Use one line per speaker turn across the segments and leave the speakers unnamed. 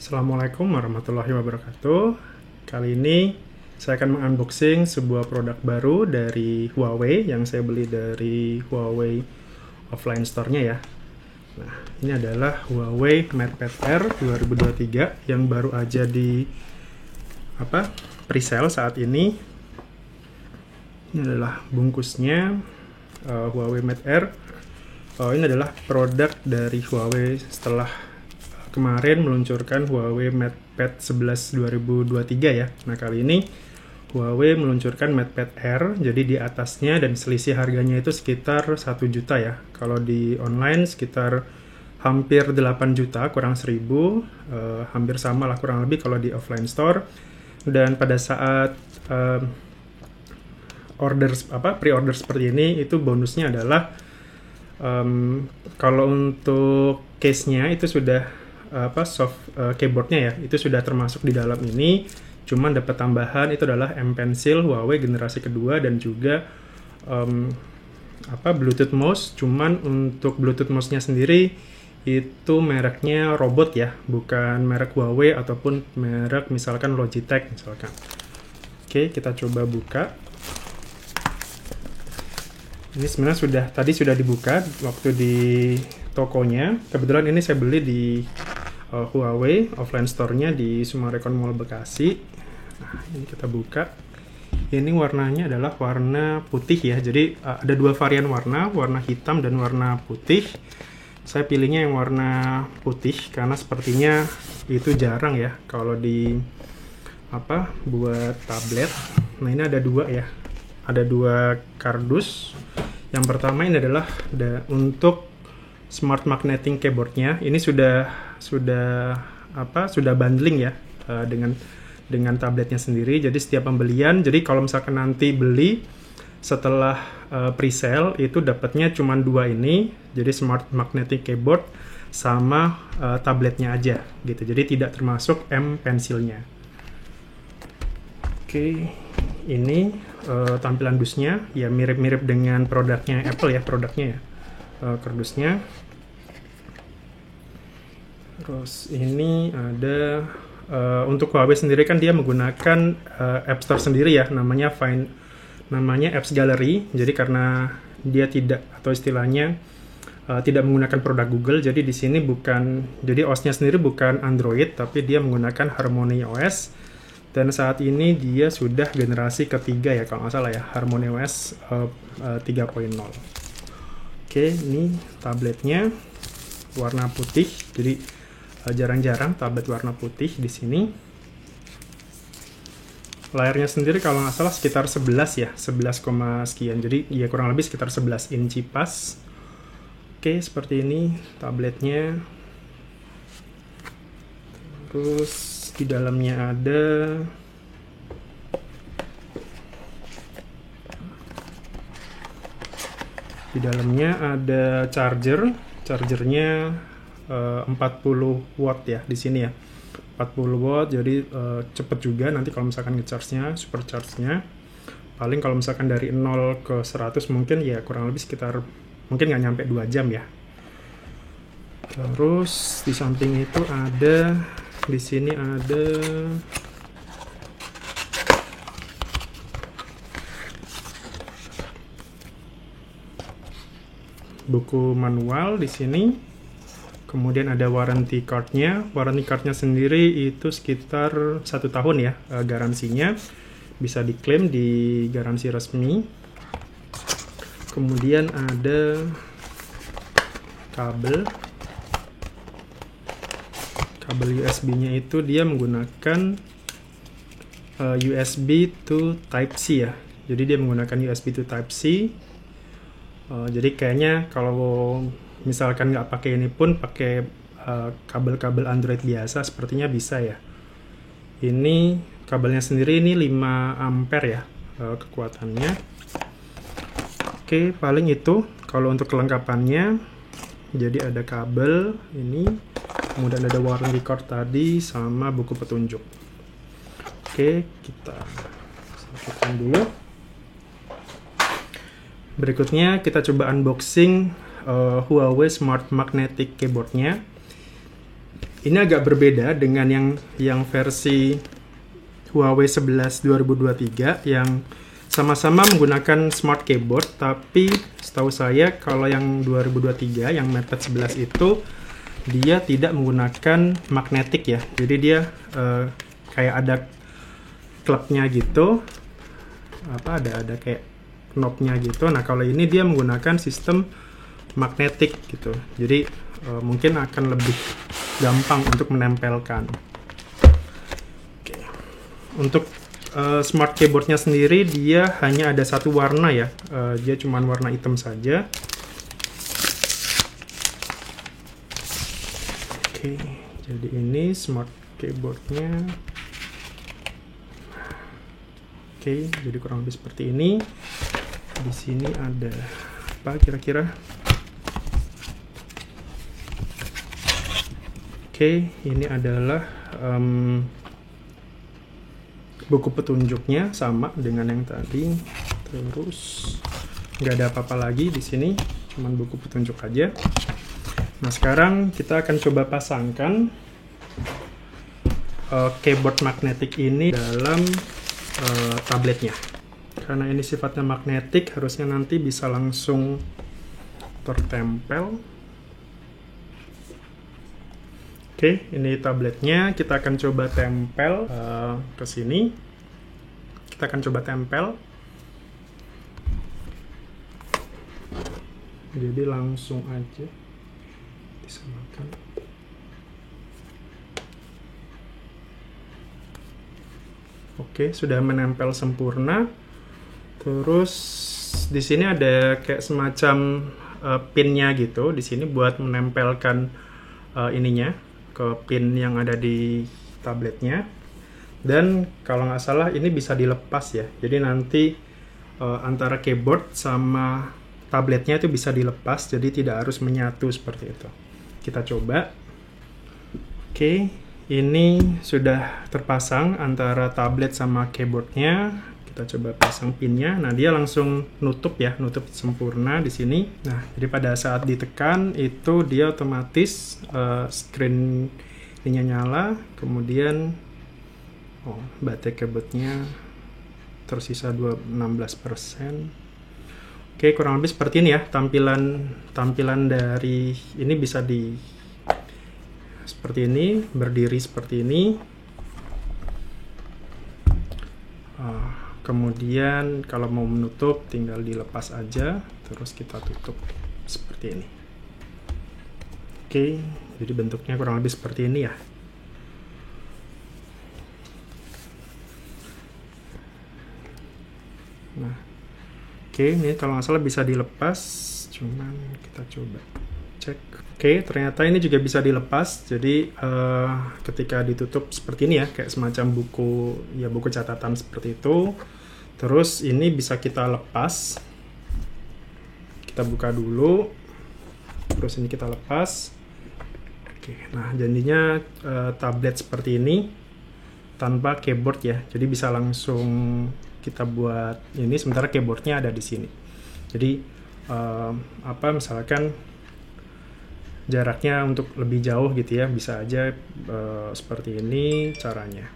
Assalamualaikum warahmatullahi wabarakatuh. Kali ini saya akan mengunboxing sebuah produk baru dari Huawei yang saya beli dari Huawei offline store-nya ya. Nah, ini adalah Huawei MatePad Air 2023 yang baru aja di pre-sale saat ini. Ini adalah bungkusnya Huawei Mate Air. Ini adalah produk dari Huawei setelah kemarin meluncurkan Huawei MatePad 11 2023 ya. Nah, kali ini Huawei meluncurkan MatePad Air, jadi di atasnya dan selisih harganya itu sekitar 1 juta ya. Kalau di online sekitar hampir 8 juta, kurang 1000, hampir sama lah kurang lebih kalau di offline store. Dan pada saat pre-order seperti ini, itu bonusnya adalah kalau untuk case-nya itu sudah keyboardnya ya, itu sudah termasuk di dalam ini. Cuman dapat tambahan itu adalah M Pencil Huawei generasi kedua dan juga Bluetooth mouse. Cuman untuk Bluetooth mouse-nya sendiri itu mereknya Robot ya, bukan merek Huawei ataupun merek misalkan Logitech misalkan. Oke, kita coba buka. Ini sebenarnya tadi sudah dibuka waktu di tokonya. Kebetulan ini saya beli di Huawei offline store-nya di Sumarekon Mall Bekasi. Nah, ini kita buka. Ini warnanya adalah warna putih ya. Jadi ada dua varian warna hitam dan warna putih. Saya pilihnya yang warna putih karena sepertinya itu jarang ya kalau di buat tablet. Nah, ini ada dua ya. Ada dua kardus. Yang pertama ini adalah untuk smart magnetic keyboardnya. Ini sudah bundling ya dengan tabletnya sendiri. Jadi setiap pembelian, jadi kalau misalkan nanti beli setelah pre-sale itu dapatnya cuma dua ini. Jadi smart magnetic keyboard sama tabletnya aja gitu. Jadi tidak termasuk M Pencilnya. Oke, ini tampilan dusnya ya mirip-mirip dengan produknya Apple ya, produknya ya. Kardusnya. Terus ini ada untuk Huawei sendiri kan dia menggunakan App Store sendiri ya, namanya Apps Gallery. Jadi karena dia tidak, atau istilahnya tidak menggunakan produk Google, jadi di sini jadi OS-nya sendiri bukan Android, tapi dia menggunakan Harmony OS. Dan saat ini dia sudah generasi ketiga ya kalau nggak salah ya, Harmony OS 3.0. Oke, ini tabletnya warna putih. Jadi jarang-jarang tablet warna putih di sini. Layarnya sendiri kalau nggak salah sekitar 11 ya, 11, sekian. Jadi ya kurang lebih sekitar 11 inci pas. Oke, seperti ini tabletnya. Terus di dalamnya ada chargernya 40 watt ya di sini ya, 40 watt. Jadi cepet juga nanti kalau misalkan ngecharge-nya, supercharge-nya. Paling kalau misalkan dari 0 ke 100 mungkin ya kurang lebih sekitar mungkin nggak nyampe 2 jam ya. Terus di samping itu di sini ada buku manual di sini. Kemudian ada warranty card-nya. Warranty card-nya sendiri itu sekitar 1 tahun ya garansinya. Bisa diklaim di garansi resmi. Kemudian ada kabel USB-nya itu dia menggunakan USB to Type-C ya. Jadi dia menggunakan USB to Type-C. Jadi kayaknya kalau misalkan nggak pakai ini pun pakai kabel-kabel Android biasa sepertinya bisa ya. Ini kabelnya sendiri ini 5 ampere ya kekuatannya. Oke, paling itu kalau untuk kelengkapannya. Jadi ada kabel ini, kemudian ada warranty card tadi sama buku petunjuk. Oke, kita satukan dulu. Berikutnya kita coba unboxing Huawei Smart Magnetic Keyboard-nya. ini agak berbeda dengan yang versi Huawei 11 2023 yang sama-sama menggunakan smart keyboard, tapi setahu saya kalau yang 2023 yang MatePad 11 itu dia tidak menggunakan magnetik ya. Jadi dia kayak ada klapnya gitu. Ada kayak knobnya gitu. Nah, kalau ini dia menggunakan sistem magnetik gitu. Jadi mungkin akan lebih gampang untuk menempelkan. Oke. Untuk smart keyboardnya sendiri dia hanya ada satu warna ya. Dia cuma warna hitam saja. Oke, jadi ini smart keyboardnya. Oke, jadi kurang lebih seperti ini. Di sini ada apa kira-kira? Oke, ini adalah buku petunjuknya sama dengan yang tadi. Terus nggak ada apa-apa lagi di sini, cuman buku petunjuk aja. Nah, sekarang kita akan coba pasangkan keyboard magnetik ini dalam tabletnya. Karena ini sifatnya magnetik, harusnya nanti bisa langsung tertempel. Oke, ini tabletnya. Kita akan coba tempel ke sini. Kita akan coba tempel. Jadi langsung aja disamakan. Oke, sudah menempel sempurna. Terus di sini ada kayak semacam pinnya gitu. Di sini buat menempelkan ininya ke pin yang ada di tabletnya. Dan kalau nggak salah ini bisa dilepas ya. Jadi nanti antara keyboard sama tabletnya itu bisa dilepas. Jadi tidak harus menyatu seperti itu. Kita coba. Oke, ini sudah terpasang antara tablet sama keyboardnya. Kita coba pasang pinnya. Nah, dia langsung nutup ya, nutup sempurna di sini. Nah, jadi pada saat ditekan itu dia otomatis screen ininya nyala. Kemudian baterai keyboardnya tersisa 16%. Oke, kurang lebih seperti ini ya tampilan dari ini. Bisa seperti ini, berdiri seperti ini. Kemudian kalau mau menutup tinggal dilepas aja, terus kita tutup seperti ini. Oke, jadi bentuknya kurang lebih seperti ini ya. Nah, oke, ini kalau nggak salah bisa dilepas, cuman kita coba cek. Oke, ternyata ini juga bisa dilepas. Jadi ketika ditutup seperti ini ya, kayak semacam buku catatan seperti itu. Terus ini bisa kita lepas. Kita buka dulu. Terus ini kita lepas. Oke, nah jadinya tablet seperti ini tanpa keyboard ya. Jadi bisa langsung kita buat ini, sementara keyboardnya ada di sini. Jadi misalkan jaraknya untuk lebih jauh gitu ya, bisa aja seperti ini caranya.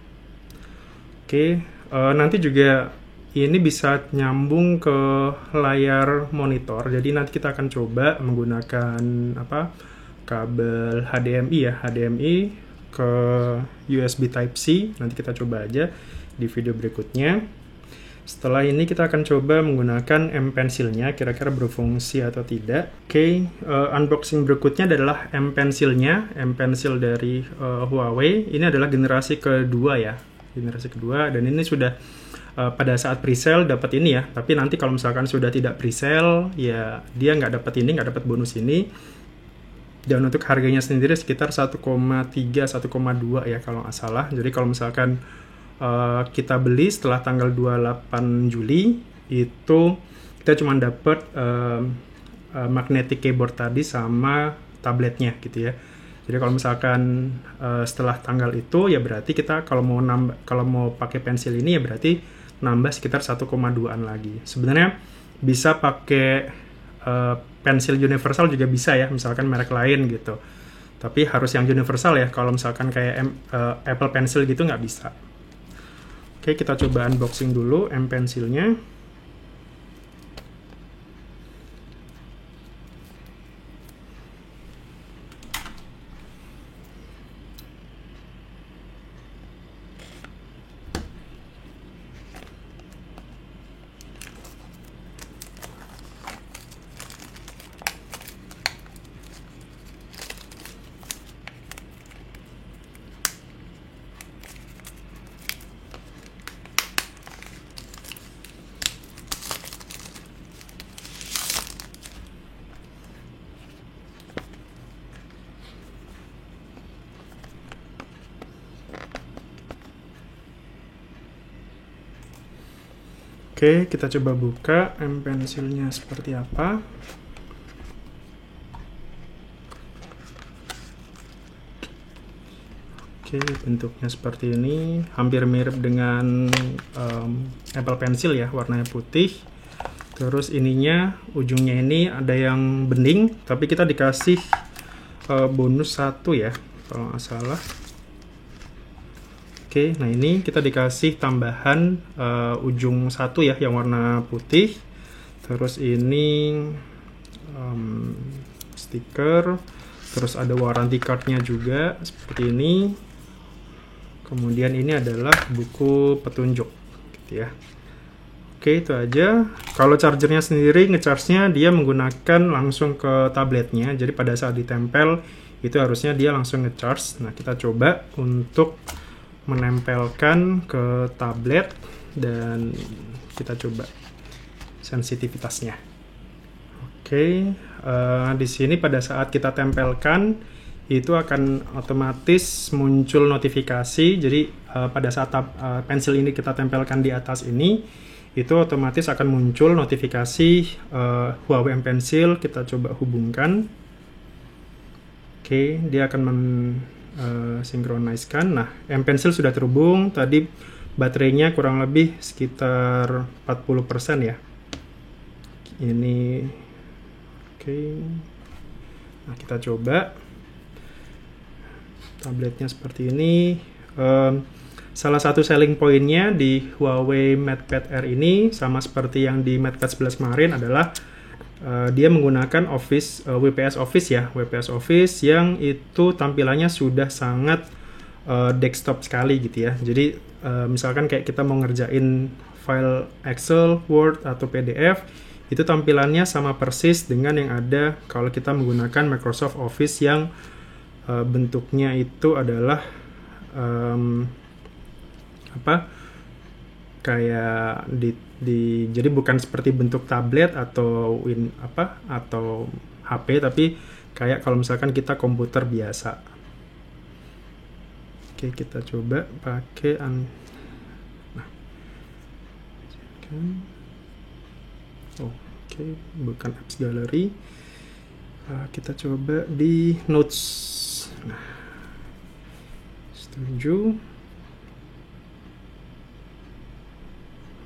Oke, nanti juga ini bisa nyambung ke layar monitor. Jadi nanti kita akan coba menggunakan kabel HDMI ya, HDMI ke USB Type-C. Nanti kita coba aja di video berikutnya. Setelah ini kita akan coba menggunakan M Pencil-nya, kira-kira berfungsi atau tidak. Oke, unboxing berikutnya adalah M Pencil-nya, M Pencil dari Huawei. Ini adalah generasi kedua ya, generasi kedua, dan ini sudah pada saat presale dapat ini ya. Tapi nanti kalau misalkan sudah tidak presale, ya dia nggak dapat ini, nggak dapat bonus ini. Dan untuk harganya sendiri sekitar 1,3, 1,2 ya kalau nggak salah. Jadi kalau misalkan kita beli setelah tanggal 28 Juli itu kita cuma dapat magnetic keyboard tadi sama tabletnya gitu ya. Jadi kalau misalkan setelah tanggal itu ya berarti kita kalau mau pakai pensil ini ya berarti nambah sekitar 1,2an lagi. Sebenarnya bisa pakai pensil universal juga bisa ya, misalkan merek lain gitu. Tapi harus yang universal ya, kalau misalkan kayak Apple Pencil gitu nggak bisa. Oke, kita coba unboxing dulu M Pencilnya. Oke, kita coba buka M Pencilnya seperti apa. Oke, bentuknya seperti ini, hampir mirip dengan Apple Pencil ya, warnanya putih. Terus ininya, ujungnya ini ada yang bening, tapi kita dikasih bonus 1 ya, kalau nggak salah. Oke, nah ini kita dikasih tambahan ujung 1 ya, yang warna putih. Terus ini stiker, terus ada warranty cardnya juga seperti ini. Kemudian ini adalah buku petunjuk, gitu ya. Oke, itu aja. Kalau chargernya sendiri, ngecharge-nya dia menggunakan langsung ke tabletnya. Jadi pada saat ditempel, itu harusnya dia langsung ngecharge. Nah, kita coba untuk menempelkan ke tablet dan kita coba sensitivitasnya. Oke, di sini pada saat kita tempelkan itu akan otomatis muncul notifikasi. Jadi pada saat pensil ini kita tempelkan di atas ini, itu otomatis akan muncul notifikasi Huawei M Pencil. Kita coba hubungkan. Oke, dia akan sinkroniskan. Nah, M Pencil sudah terhubung. Tadi baterainya kurang lebih sekitar 40% ya. Ini oke. Nah, kita coba. Tabletnya seperti ini. Salah satu selling point-nya di Huawei MatePad Air ini sama seperti yang di MatePad 11 kemarin adalah dia menggunakan WPS Office ya, WPS Office yang itu tampilannya sudah sangat desktop sekali gitu ya. Jadi misalkan kayak kita mau ngerjain file Excel, Word atau PDF, itu tampilannya sama persis dengan yang ada kalau kita menggunakan Microsoft Office yang bentuknya itu adalah kayak jadi bukan seperti bentuk tablet atau atau HP, tapi kayak kalau misalkan kita komputer biasa. Oke, kita coba pakai oke, bukan apps gallery. Kita coba di notes. Nah, setuju.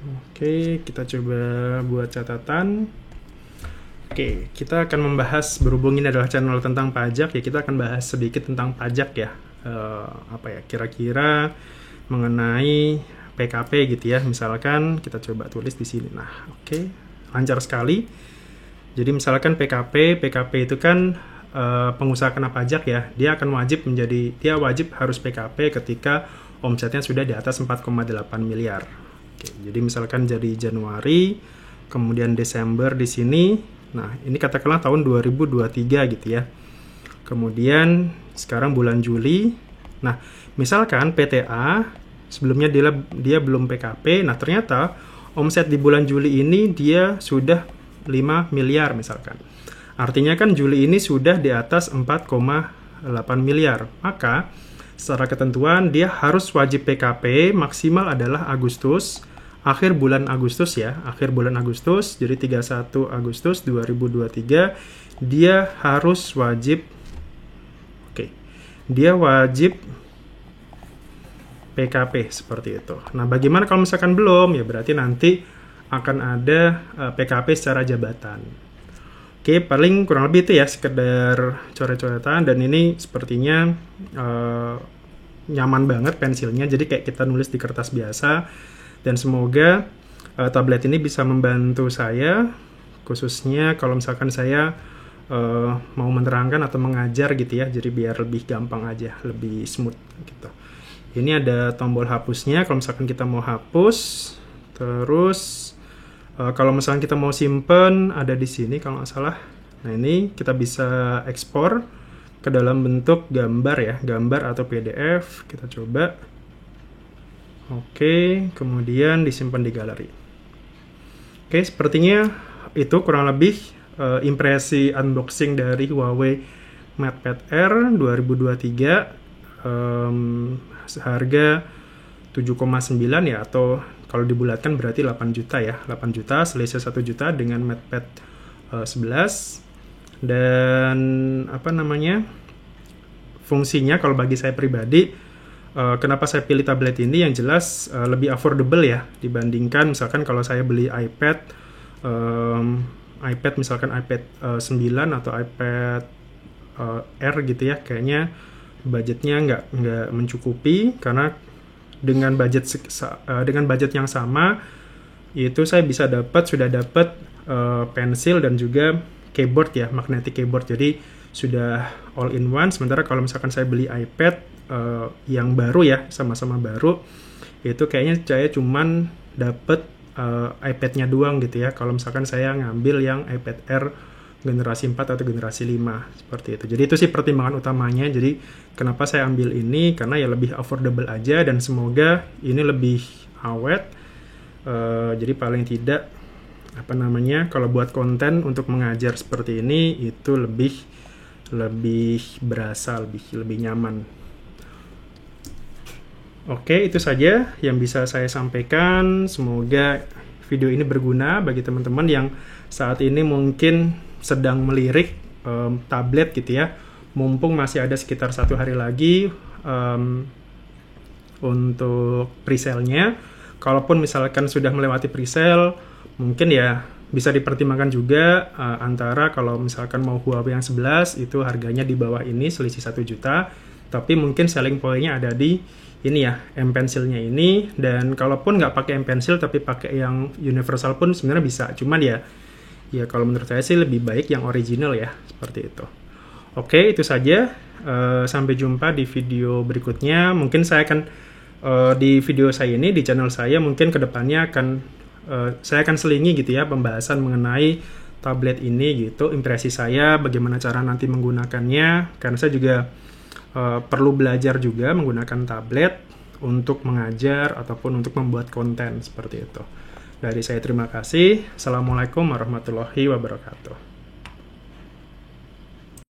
Oke, kita coba buat catatan. Oke, kita akan membahas, berhubung ini adalah channel tentang pajak ya, kita akan bahas sedikit tentang pajak ya. Kira-kira mengenai PKP gitu ya. Misalkan kita coba tulis di sini. Nah, oke, lancar sekali. Jadi misalkan PKP itu kan pengusaha kena pajak ya. Dia wajib harus PKP ketika omsetnya sudah di atas 4,8 miliar. Oke, jadi misalkan jadi Januari, kemudian Desember di sini. Nah, ini katakanlah tahun 2023 gitu ya. Kemudian sekarang bulan Juli. Nah, misalkan PTA sebelumnya dia belum PKP. Nah, ternyata omset di bulan Juli ini dia sudah 5 miliar misalkan. Artinya kan Juli ini sudah di atas 4,8 miliar. Maka secara ketentuan dia harus wajib PKP maksimal adalah Agustus, akhir bulan Agustus ya, jadi 31 Agustus 2023 dia harus wajib PKP seperti itu. Nah, bagaimana kalau misalkan belum? Ya berarti nanti akan ada PKP secara jabatan. Oke, paling kurang lebih itu ya, sekedar coret-coretan, dan ini sepertinya nyaman banget pensilnya, jadi kayak kita nulis di kertas biasa. Dan semoga tablet ini bisa membantu saya, khususnya kalau misalkan saya mau menerangkan atau mengajar gitu ya, jadi biar lebih gampang aja, lebih smooth gitu. Ini ada tombol hapusnya kalau misalkan kita mau hapus. Terus kalau misalkan kita mau simpen, ada di sini kalau nggak salah. Nah, ini kita bisa ekspor ke dalam bentuk gambar ya, gambar atau PDF. Kita coba. Oke, kemudian disimpan di galeri. Oke, sepertinya itu kurang lebih impresi unboxing dari Huawei MatePad Air 2023. Harga 7,9 ya, atau kalau dibulatkan berarti 8 juta ya, 8 juta selisih 1 juta dengan MatePad 11. Dan apa namanya, fungsinya kalau bagi saya pribadi, kenapa saya pilih tablet ini, yang jelas lebih affordable ya dibandingkan misalkan kalau saya beli iPad misalkan iPad 9 atau iPad Air gitu ya, kayaknya budgetnya nggak mencukupi, karena dengan budget yang sama itu saya bisa sudah dapat pensil dan juga keyboard ya, magnetic keyboard, jadi sudah all in one. Sementara kalau misalkan saya beli iPad yang baru ya, sama-sama baru, itu kayaknya saya cuman dapat iPad-nya doang gitu ya, kalau misalkan saya ngambil yang iPad Air generasi 4 atau generasi 5 seperti itu. Jadi itu sih pertimbangan utamanya. Jadi kenapa saya ambil ini, karena ya lebih affordable aja, dan semoga ini lebih awet. Jadi paling tidak apa namanya, kalau buat konten untuk mengajar seperti ini itu lebih berasa, lebih nyaman. Oke, itu saja yang bisa saya sampaikan. Semoga video ini berguna bagi teman-teman yang saat ini mungkin sedang melirik tablet gitu ya, mumpung masih ada sekitar 1 hari lagi untuk presale-nya. Kalaupun misalkan sudah melewati presale, mungkin ya bisa dipertimbangkan juga antara kalau misalkan mau Huawei yang 11 itu harganya di bawah ini, selisih 1 juta, tapi mungkin selling point-nya ada di ini ya, M Pencil-nya ini. Dan kalaupun nggak pakai M Pencil tapi pakai yang universal pun sebenarnya bisa, cuman ya kalau menurut saya sih lebih baik yang original ya, seperti itu. Oke, itu saja. Sampai jumpa di video berikutnya. Mungkin saya akan di video saya ini, di channel saya, mungkin kedepannya saya akan selingi gitu ya pembahasan mengenai tablet ini gitu, impresi saya, bagaimana cara nanti menggunakannya, karena saya juga perlu belajar juga menggunakan tablet untuk mengajar ataupun untuk membuat konten seperti itu. Dari saya terima kasih. Assalamualaikum warahmatullahi wabarakatuh.